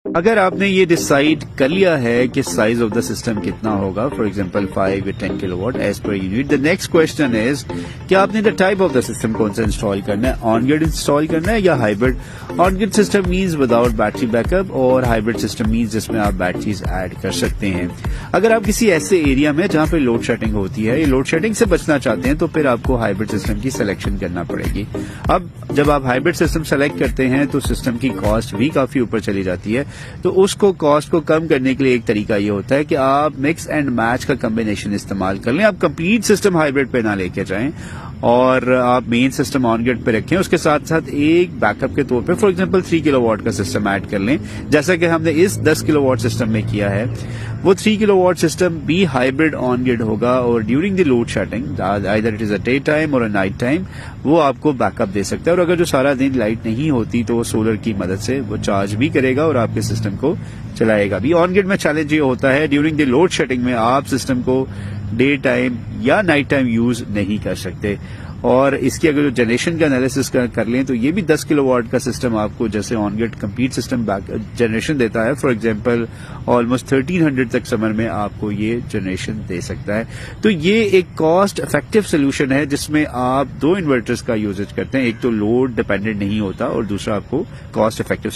اگر آپ نے یہ ڈیسائیڈ کر لیا ہے کہ سائز آف دا سسٹم کتنا ہوگا، فار ایگزامپل 5 یا 10 kilowatt as per unit, the next question is کہ آپ نے the type of the system کون سا انسٹال کرنا ہے، آن گریڈ انسٹال کرنا ہے یا hybrid. On grid system means without battery backup, اور ہائبرڈ سسٹم مینز جس میں آپ بیٹریز ایڈ کر سکتے ہیں۔ اگر آپ کسی ایسے ایریا میں جہاں پہ لوڈ شیڈنگ ہوتی ہے یا لوڈ شیڈنگ سے بچنا چاہتے ہیں تو پھر آپ کو ہائبرڈ سسٹم کی سلیکشن کرنا پڑے گی۔ اب جب آپ ہائبرڈ سسٹم سلیکٹ کرتے ہیں تو سسٹم کی کاسٹ بھی کافی اوپر چلی جاتی ہے، تو اس کو کاسٹ کو کم کرنے کے لیے ایک طریقہ یہ ہوتا ہے کہ آپ مکس اینڈ میچ کا کمبینیشن استعمال کر لیں۔ آپ کمپلیٹ سسٹم ہائبرڈ پہ نہ لے کے جائیں اور آپ مین سسٹم آن گریڈ پہ رکھیں، اس کے ساتھ ساتھ ایک بیک اپ کے طور پہ فار ایگزامپل 3 کلو واٹ کا سسٹم ایڈ کر لیں، جیسا کہ ہم نے اس 10 کلو واٹ سسٹم میں کیا ہے۔ وہ 3 کلو واٹ سسٹم بھی ہائبرڈ آن گریڈ ہوگا اور during the load shedding either it is a day time or a night time وہ آپ کو بیک اپ دے سکتا ہے، اور اگر جو سارا دن لائٹ نہیں ہوتی تو وہ سولر کی مدد سے وہ چارج بھی کرے گا اور آپ کے سسٹم کو چلائے گا بھی۔ آن گریڈ میں چیلنج یہ ہوتا ہے ڈیورنگ دی لوڈ شیڈنگ میں آپ سسٹم کو ڈے ٹائم یا نائٹ ٹائم یوز نہیں کر سکتے، اور اس کی اگر جو جنریشن کا انالیسس کر لیں تو یہ بھی 10 کلو واٹ کا سسٹم آپ کو جیسے آن گریڈ کمپلیٹ سسٹم جنریشن دیتا ہے، فار ایگزامپل آلموسٹ 1300 تک سمر میں آپ کو یہ جنریشن دے سکتا ہے۔ تو یہ ایک کاسٹ افیکٹو سولوشن ہے جس میں آپ 2 انورٹرز کا یوزج کرتے ہیں، ایک تو لوڈ ڈیپینڈنٹ نہیں ہوتا اور دوسرا آپ کو کاسٹ افیکٹو